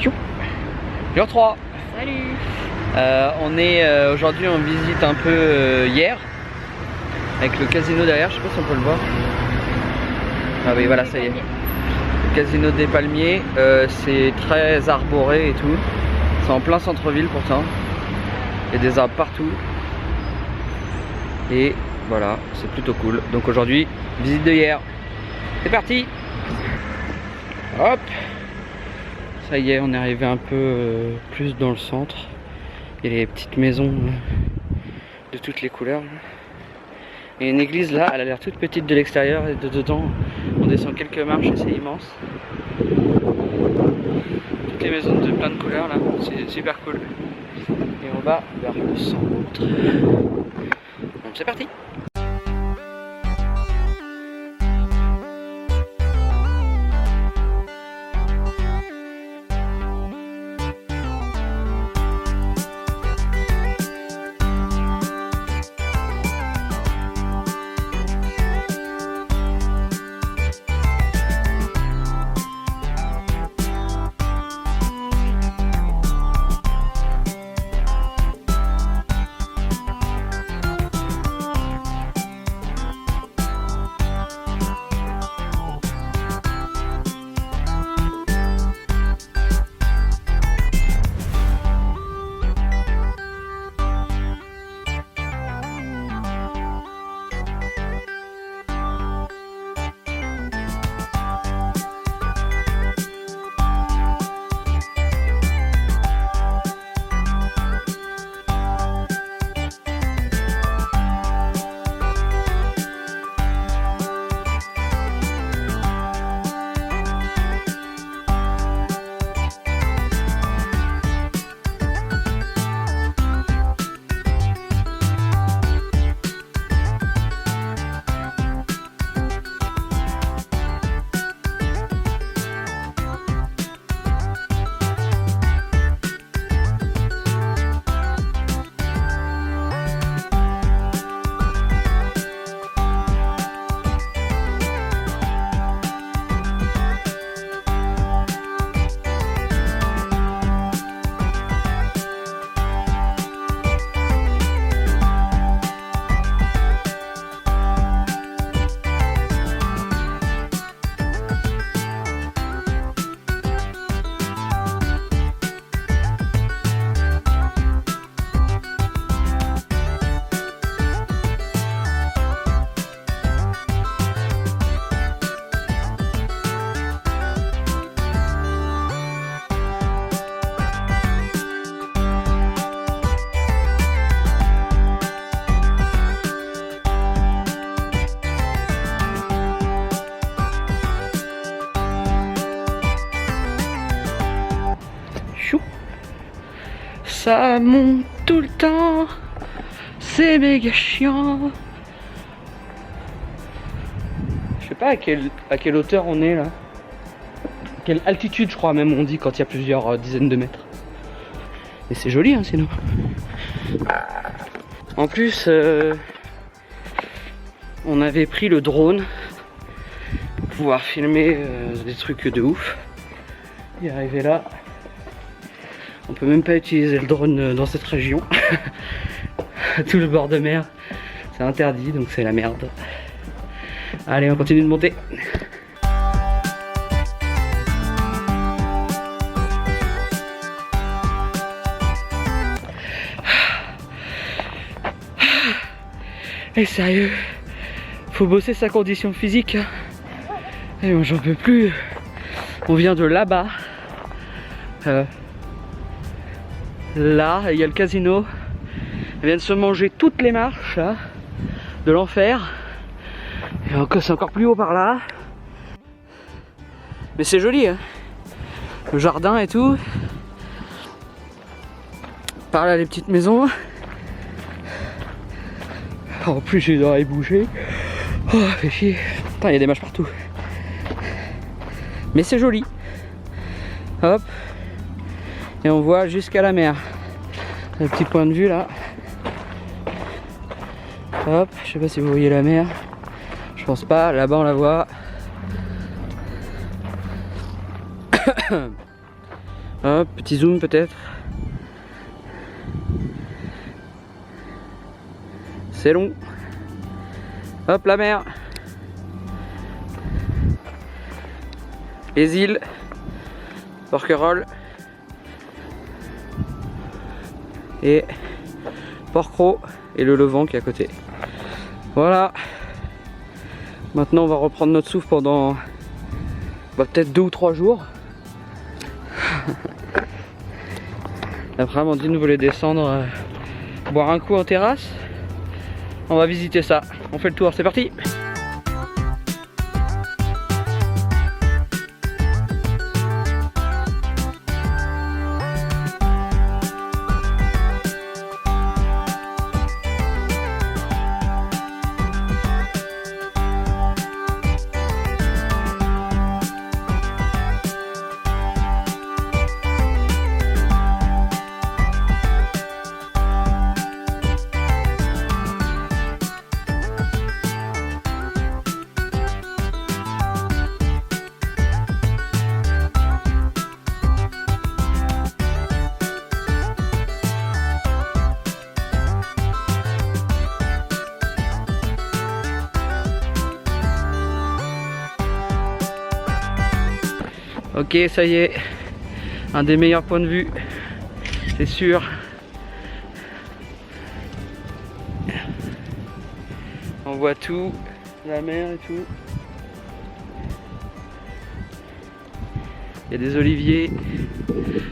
Jour 3. Salut. On est aujourd'hui en visite un peu hier avec le casino derrière, je sais pas si on peut le voir. Ah oui voilà, ça y est. Le casino des Palmiers, c'est très arboré et tout. C'est en plein centre-ville pourtant. Il y a des arbres partout. Et voilà, c'est plutôt cool. Donc aujourd'hui, visite de hier. C'est parti. Hop. Ça y est, on est arrivé un peu plus dans le centre. Il y a les petites maisons de toutes les couleurs. Et une église là, elle a l'air toute petite de l'extérieur et de dedans, on descend quelques marches et c'est immense. Toutes les maisons de plein de couleurs là, c'est super cool. Et on va vers le centre. Donc c'est parti. Ça monte tout le temps, c'est méga chiant. Je sais pas à quelle hauteur on est là. Quelle altitude je crois même on dit quand il y a plusieurs dizaines de mètres. Et c'est joli hein sinon. En plus on avait pris le drone pour pouvoir filmer des trucs de ouf. Et arrivé là, on peut même pas utiliser le drone dans cette région. Tout le bord de mer, c'est interdit, donc c'est la merde. Allez, on continue de monter. Et sérieux, faut bosser sa condition physique. Et moi j'en peux plus. On vient de là-bas. Là, il y a le casino. Elle vient de se manger toutes les marches là, de l'enfer. Et c'est encore plus haut par là. Mais c'est joli, hein. Le jardin et tout. Par là, les petites maisons. En plus, j'ai les oreilles bouchées. Oh, fait chier. Putain, il y a des marches partout. Mais c'est joli. Hop. Et on voit jusqu'à la mer. Le petit point de vue là. Hop, je sais pas si vous voyez la mer. Je pense pas, là-bas on la voit. Hop, petit zoom peut-être. C'est long. Hop, la mer. Les îles. Porquerolles. Et Port-Cros et le Levant qui est à côté. Voilà. Maintenant on va reprendre notre souffle pendant peut-être 2 ou 3 jours. Après Amandine voulait descendre boire un coup en terrasse. On va visiter ça. On fait le tour, c'est parti. Ok, ça y est, un des meilleurs points de vue, c'est sûr. On voit tout, la mer et tout. Il y a des oliviers,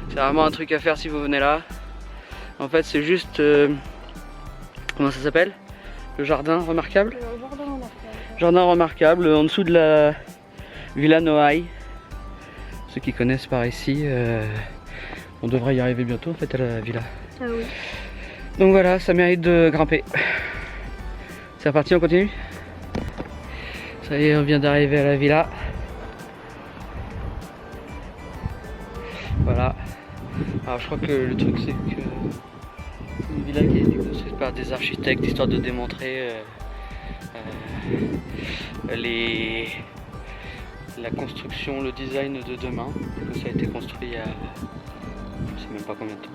c'est vraiment un truc à faire si vous venez là. En fait c'est juste, comment ça s'appelle? Le jardin remarquable? Le jardin remarquable. Jardin remarquable, en dessous de la Villa Noailles. Ceux qui connaissent par ici, on devrait y arriver bientôt en fait à la villa. Ah oui. Donc voilà, ça mérite de grimper. C'est reparti, on continue. Ça y est, on vient d'arriver à la villa. Voilà. Alors je crois que le truc c'est que c'est une villa qui a été construite par des architectes histoire de démontrer la construction, le design de demain. Ça a été construit il y a je sais même pas combien de temps.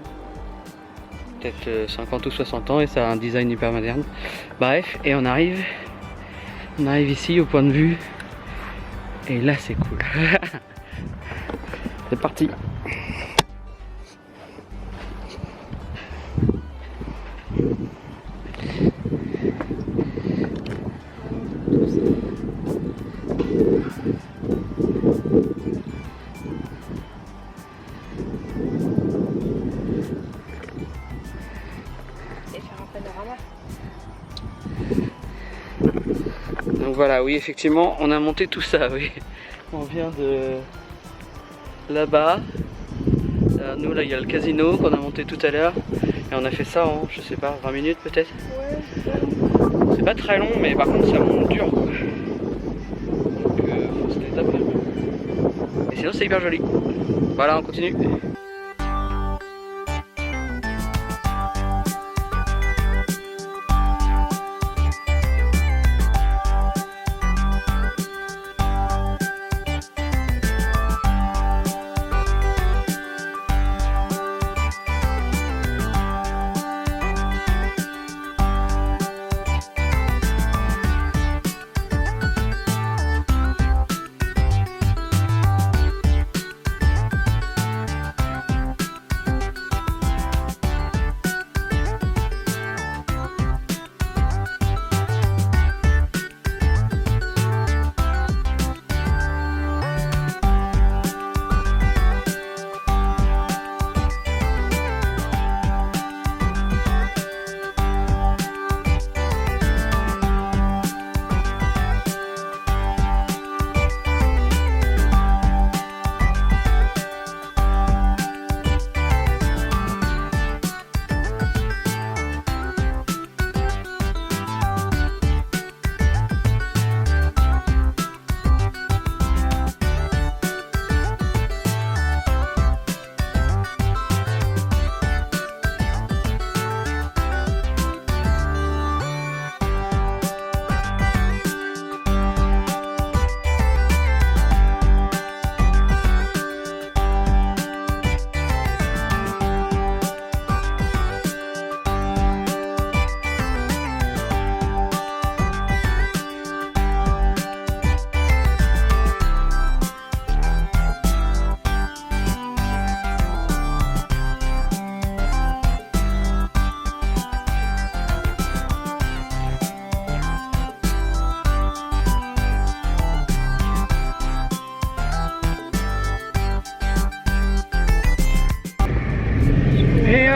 Peut-être 50 ou 60 ans et ça a un design hyper moderne. Bref, et on arrive ici au point de vue. Et là c'est cool. C'est parti. Donc voilà, oui effectivement on a monté tout ça, oui. On vient de là-bas. Nous là il y a le casino qu'on a monté tout à l'heure. Et on a fait ça en, je sais pas, 20 minutes peut-être. Ouais, c'est pas très long mais par contre ça monte dur quoi. Donc faut se les taper. Et sinon c'est hyper joli. Voilà, on continue.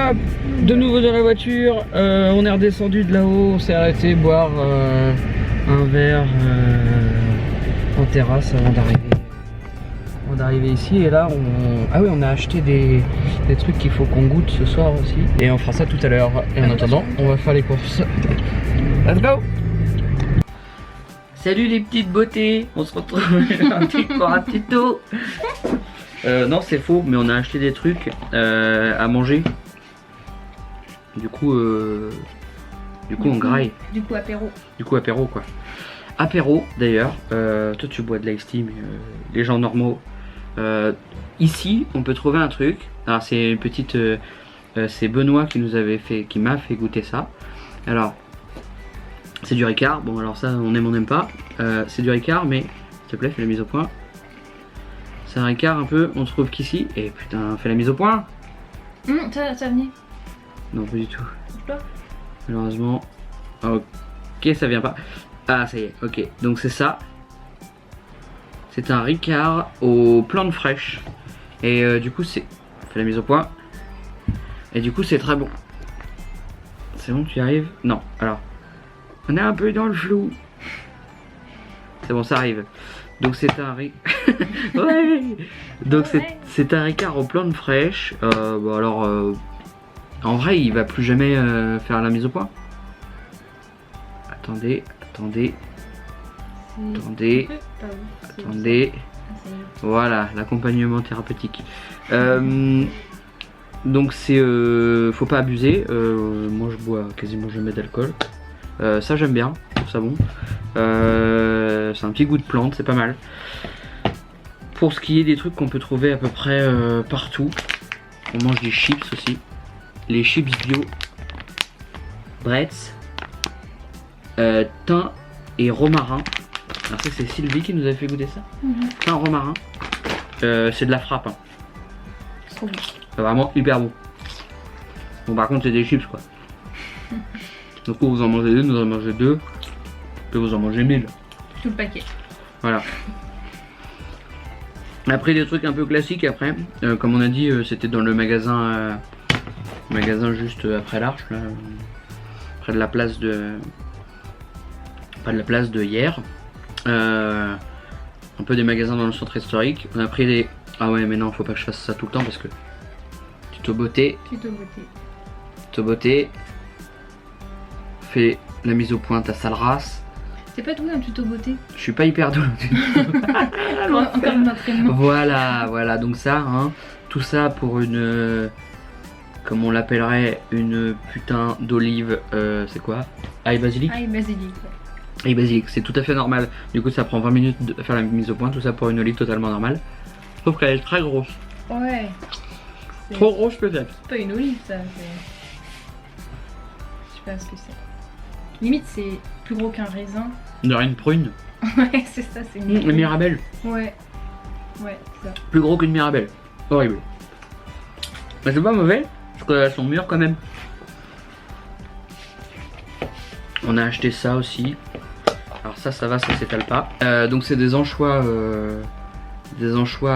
Hop, de nouveau dans la voiture, on est redescendu de là-haut, on s'est arrêté boire un verre en terrasse avant d'arriver ici. Et là on a acheté des trucs qu'il faut qu'on goûte ce soir aussi. Et on fera ça tout à l'heure. Et en attendant, on va faire les courses. Let's go! Salut les petites beautés, on se retrouve pour un tuto. Non c'est faux, mais on a acheté des trucs à manger. Du coup on graille. Du coup apéro. Du coup apéro quoi. Apéro d'ailleurs, toi tu bois de l'ice tea, mais les gens normaux. Ici on peut trouver un truc. Alors c'est une petite, c'est Benoît qui m'a fait goûter ça. Alors c'est du Ricard. Bon alors ça on n'aime pas. C'est du Ricard, mais s'il te plaît fais la mise au point. C'est un Ricard un peu. On trouve qu'ici. Et putain fais la mise au point. Ça venait. Non pas du tout. Toi Malheureusement. Ok ça vient pas. Ah ça y est. Ok donc c'est ça. C'est un Ricard aux plantes fraîches. Et du coup c'est... Fais la mise au point. Et du coup c'est très bon. C'est bon tu y arrives? Non. Alors. On est un peu dans le flou. C'est bon ça arrive. Donc c'est un ouais. Donc c'est un Ricard aux plantes fraîches. Bon alors en vrai il va plus jamais faire la mise au point. Attendez. Voilà, l'accompagnement thérapeutique. Donc c'est faut pas abuser. Moi je bois quasiment jamais d'alcool. Ça j'aime bien, je trouve ça bon. C'est un petit goût de plante, c'est pas mal. Pour ce qui est des trucs qu'on peut trouver à peu près partout, on mange des chips aussi. Les chips bio, Bretz, thym et romarin. Alors ça c'est Sylvie qui nous a fait goûter ça. Thym romarin. C'est de la frappe. Hein. Trop bon. C'est vraiment hyper bon. Bon par contre c'est des chips quoi. Donc vous en mangez deux, nous en mangez deux. Puis vous en mangez 1000. Tout le paquet. Voilà. Après des trucs un peu classiques après. Comme on a dit c'était dans le magasin juste après l'Arche là. Près de la place de... Pas de la place de hier. Un peu des magasins dans le centre historique. On a pris des... Ah ouais mais non faut pas que je fasse ça tout le temps parce que... Tuto beauté. Tuto beauté. Fais la mise au point ta sale race. C'est pas doué un tuto beauté. Je suis pas hyper doué. Encore un entraînement. Voilà donc ça hein, tout ça pour une... Comme on l'appellerait, une putain d'olive, c'est quoi? Ail basilic. Ail basilic. Ail basilic, c'est tout à fait normal. Du coup ça prend 20 minutes de faire la mise au point, tout ça pour une olive totalement normale. Sauf qu'elle est très grosse. Ouais. Trop grosse peut-être. C'est pas une olive ça. Je sais pas ce que c'est. Limite c'est plus gros qu'un raisin. On dirait une prune. Ouais c'est ça, c'est une Une mirabelle. Ouais. Ouais, c'est ça. Plus gros qu'une mirabelle. Horrible. Mais c'est pas mauvais, parce qu'elles sont mûres quand même. On a acheté ça aussi. Alors ça va, ça s'étale pas. Donc c'est des anchois à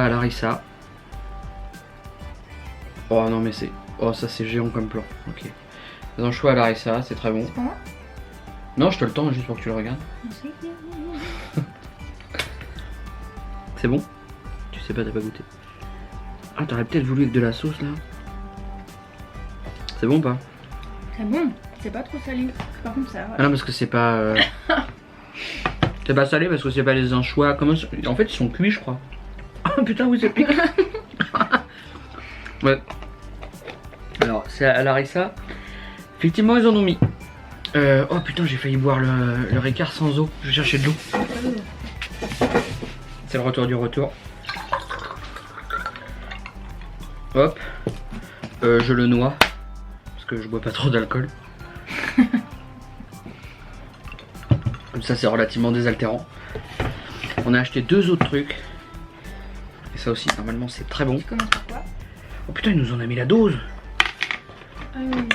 la harissa. Oh non mais c'est... Oh ça c'est géant comme plan. Ok. Des anchois à la harissa, c'est très bon. C'est pour moi? Non je te le tends juste pour que tu le regardes. C'est bon? Tu sais pas, t'as pas goûté. Ah t'aurais peut-être voulu avec de la sauce là. C'est bon ou pas? C'est bon, c'est pas trop salé. Par contre ça va. Ah non parce que c'est pas... C'est pas salé parce que c'est pas les anchois. Comment... En fait ils sont cuits je crois. Oh putain oui c'est pique. Ouais. Alors c'est à la harissa. Effectivement ils en ont mis. Oh putain j'ai failli boire le Ricard sans eau. Je vais chercher de l'eau. C'est le retour du retour. Hop. Je le noie. Parce que je bois pas trop d'alcool. Comme ça c'est relativement désaltérant. On a acheté 2 autres trucs. Et ça aussi normalement c'est très bon. Tu commences par quoi? Oh putain il nous en a mis la dose. Ah oui.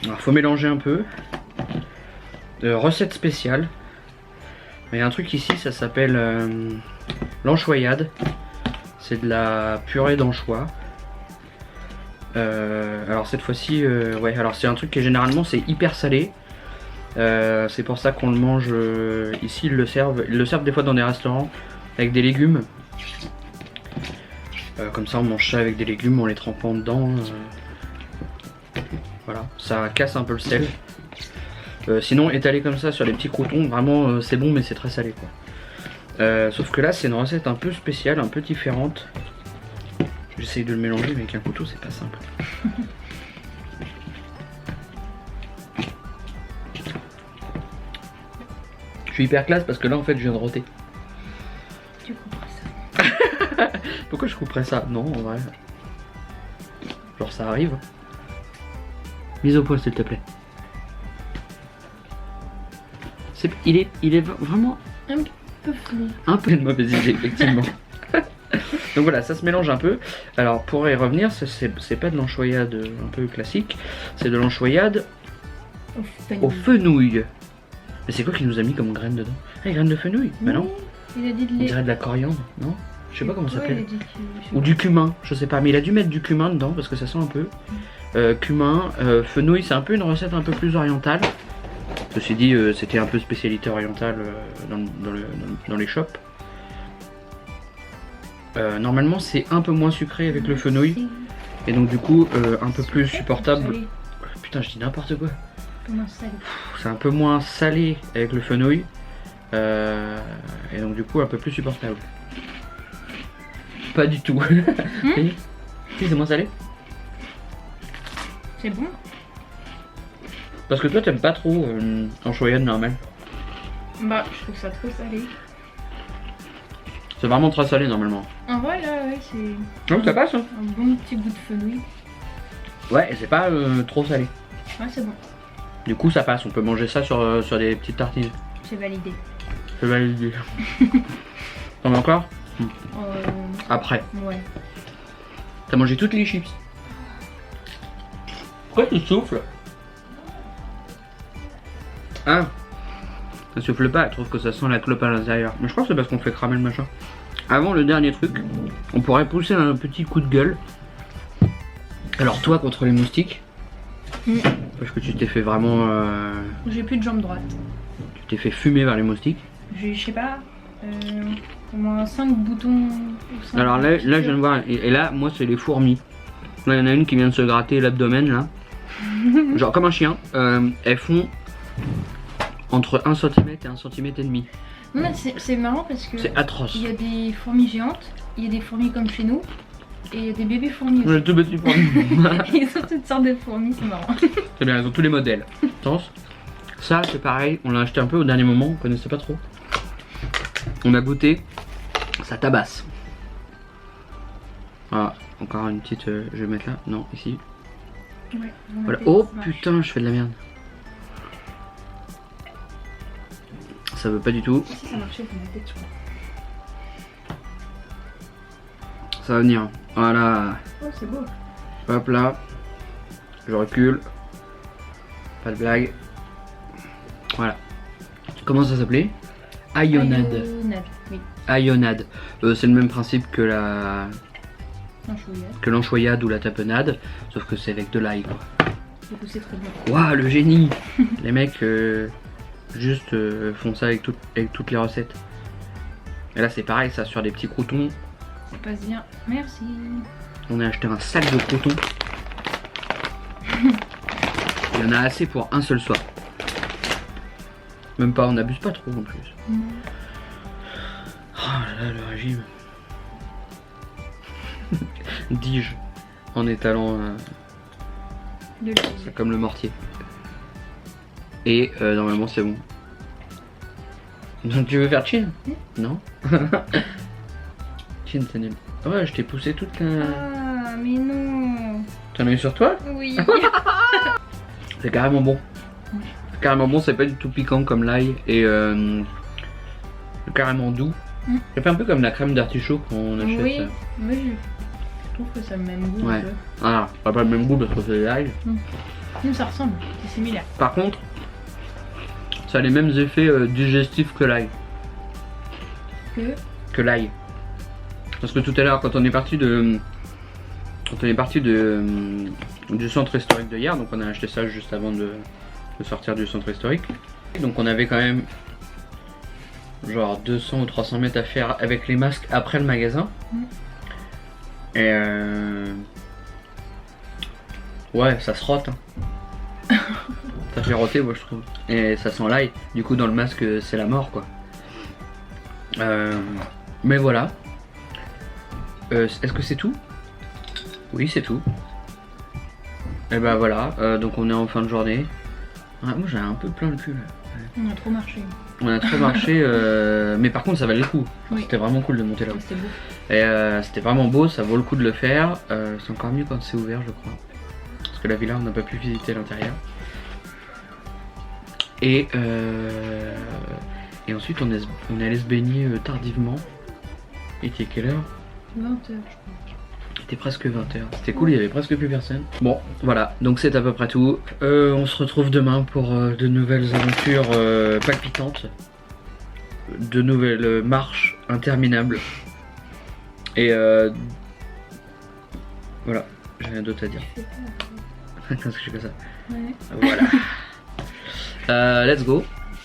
Alors faut mélanger un peu. Recette spéciale. Il y a un truc ici, ça s'appelle l'anchoyade. C'est de la purée d'anchois. Alors cette fois-ci, ouais, alors c'est un truc qui généralement c'est hyper salé. C'est pour ça qu'on le mange ici, ils le servent des fois dans des restaurants avec des légumes. Comme ça on mange ça avec des légumes en les trempant dedans. Voilà, ça casse un peu le sel. Sinon étalé comme ça sur les petits croûtons, vraiment c'est bon mais c'est très salé quoi. Sauf que là c'est une recette un peu spéciale, un peu différente. J'essaye de le mélanger mais avec un couteau c'est pas simple. Je suis hyper classe parce que là en fait je viens de rôter. Tu couperais ça. Pourquoi je couperais ça? Non en vrai. Genre ça arrive. Mise au poil s'il te plaît. Il est vraiment Un peu flou. un peu de mauvaise idée effectivement. Donc voilà, ça se mélange un peu. Alors pour y revenir, c'est pas de l'anchoyade un peu classique, c'est de l'anchoyade au fenouil. Mais c'est quoi qu'il nous a mis comme graines dedans? Ah, les graines de fenouil? Bah non. Il a dit de On lait. dirait de la coriandre, non? Je sais pas comment ça Ouais, il s'appelle. a dit que- Ou du cumin, je sais pas. Mais il a dû mettre du cumin dedans parce que ça sent un peu. Cumin, fenouil, c'est un peu une recette un peu plus orientale. Ceci dit, c'était un peu spécialité orientale dans les shops. Normalement, c'est un peu moins sucré avec le fenouil. Et donc, du coup, un peu plus supportable. Salé. Putain, je dis n'importe quoi. Comment salé? C'est un peu moins salé avec le fenouil. Et donc, du coup, un peu plus supportable. Pas du tout. Si, c'est moins salé. C'est bon? Parce que toi, t'aimes pas trop l'anchoyade normale. Bah, je trouve ça trop salé. C'est vraiment très salé normalement. En vrai, là, ouais, c'est Donc ça passe hein. un bon petit goût de fenouil. Ouais, et c'est pas trop salé. Ouais, c'est bon. Du coup, ça passe. On peut manger ça sur des petites tartines. C'est validé. C'est validé. T'en as encore? Après. Ouais. T'as mangé toutes les chips. Pourquoi tu souffles? Ah, ça souffle pas, elle trouve que ça sent la clope à l'intérieur. Mais je crois que c'est parce qu'on fait cramer le machin. Avant le dernier truc, on pourrait pousser un petit coup de gueule. Alors toi contre les moustiques. Parce que tu t'es fait vraiment... J'ai plus de jambe droite. Tu t'es fait fumer par les moustiques. J'ai, je sais pas, au moins 5 boutons. Ou 5 Alors là je viens de voir, et là moi c'est les fourmis. Là il y en a une qui vient de se gratter l'abdomen là. Genre comme un chien. Elles font entre 1 cm et 1 cm et demi. Non, mais c'est marrant parce que C'est atroce. il y a des fourmis géantes, il y a des fourmis comme chez nous, et il y a des bébés fourmis On aussi. est tout petits fourmis. Ils ont toutes sortes de fourmis, c'est marrant. C'est bien, ils ont tous les modèles. Ça c'est pareil, on l'a acheté un peu au dernier moment, on connaissait pas trop. On a goûté, ça tabasse. Voilà, encore une petite, je vais mettre là, non, ici. Ouais, Voilà. Oh putain, je fais de la merde. Ça veut pas du tout. Si ça marchait pour ma tête, je crois. Ça va venir. Voilà. Oh, c'est beau. Hop là. Je recule. Pas de blague. Voilà. Comment ça s'appelait? Aïonnade. Aïonnade, oui. Aïonnade. C'est le même principe que l'anchoyade ou la tapenade, sauf que c'est avec de l'ail quoi. Du coup, c'est trop bon. Waouh, le génie. Les mecs juste font ça avec toutes les recettes. Et là c'est pareil, ça sur des petits croutons. Ça passe bien. Merci. On a acheté un sac de croutons. Il y en a assez pour un seul soir. Même pas, on n'abuse pas trop en plus. Oh là là, le régime. Dis-je en étalant c'est comme le mortier. Et normalement c'est bon. Donc tu veux faire chin? Non. Chin c'est nul. Ouais, je t'ai poussé toute la... Ah, mais non. T'en as eu sur toi? Oui. C'est carrément bon. Carrément bon, c'est pas du tout piquant comme l'ail et carrément doux. Ça fait un peu comme la crème d'artichaut qu'on achète. Oui, mais je trouve que ça a le même goût. Ouais. Un peu. Ah, ça n'a pas le même goût parce que c'est de l'ail. Non, ça ressemble, c'est similaire. Par contre, ça a les mêmes effets digestifs que l'ail. Que Que l'ail. Parce que tout à l'heure, quand on est parti de on est parti du centre historique de hier, donc on a acheté ça juste avant de sortir du centre historique. Donc on avait quand même genre 200 ou 300 mètres à faire avec les masques après le magasin. Et ouais, ça se rote. Hein. Ça fait roter, moi je trouve. Et ça sent l'ail. Du coup, dans le masque, c'est la mort quoi. Mais voilà. Est-ce que c'est tout? Oui, c'est tout. Et bah voilà. Donc on est en fin de journée. Ouais, moi j'ai un peu plein le cul. Ouais. On a trop marché. On a trop marché, mais par contre ça valait le coup. Oui. C'était vraiment cool de monter là-haut. C'était beau. Et c'était vraiment beau, ça vaut le coup de le faire. C'est encore mieux quand c'est ouvert, je crois. Parce que la villa, on n'a pas pu visiter l'intérieur. Et ensuite, on est allé se baigner tardivement. Il était quelle heure? 20 h, je crois. Il était presque 20 h. C'était cool, il y avait presque plus personne. Bon, voilà, donc c'est à peu près tout. On se retrouve demain pour de nouvelles aventures palpitantes. De nouvelles marches interminables. Et voilà, j'ai rien d'autre à dire. Qu'est-ce que je fais que ça? Ouais. Voilà. Let's go.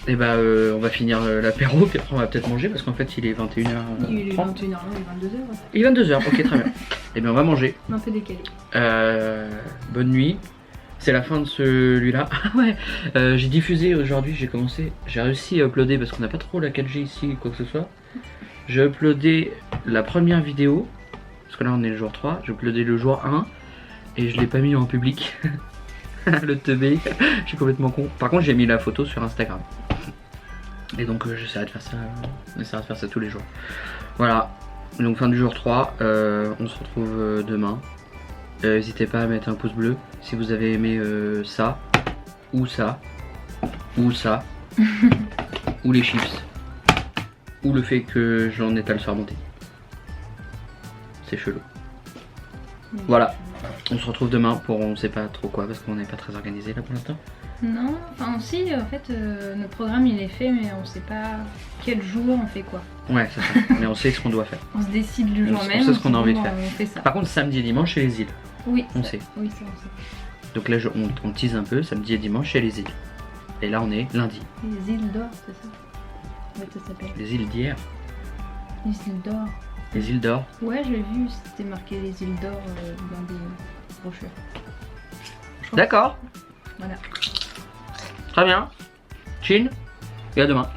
Et bah on va finir l'apéro, puis après on va peut-être manger parce qu'en fait il est 21 h. Il est 21 h, il est 22 h. Il est 22 h, ok très bien. Et bien on va manger. Un peu décalé. Bonne nuit. C'est la fin de celui-là. Ah ouais, j'ai diffusé aujourd'hui, j'ai réussi à uploader parce qu'on n'a pas trop la 4G ici ou quoi que ce soit. J'ai uploadé la première vidéo, parce que là on est le jour 3, j'ai uploadé le jour 1 et je l'ai pas mis en public. Le teubé, je suis complètement con. Par contre j'ai mis la photo sur Instagram. Et donc j'essaierai de faire ça, on essaiera de faire ça tous les jours. Voilà, donc fin du jour 3, on se retrouve demain. N'hésitez pas à mettre un pouce bleu si vous avez aimé ça, ou ça, ou ça, ou les chips, ou le fait que j'en étale sur monter. C'est chelou. Voilà, on se retrouve demain pour on sait pas trop quoi parce qu'on n'est pas très organisé là pour l'instant. Non, enfin si, en fait, notre programme il est fait, mais on sait pas quel jour on fait quoi. Ouais, c'est ça, mais on sait ce qu'on doit faire. On se décide le jour même. On sait ce qu'on a envie de faire. On fait ça. Par contre, samedi et dimanche, chez les îles. Oui, on sait. Oui, ça on sait. Donc là, on tease un peu, samedi et dimanche chez les îles. Et là, on est lundi. Les îles d'or, c'est ça? Ouais, ça s'appelle. Les îles d'hier. Les îles d'or. Les îles d'or. Ouais, j'ai vu, c'était marqué les îles d'or dans des brochures. D'accord. Voilà. Très bien. Chin. Et à demain.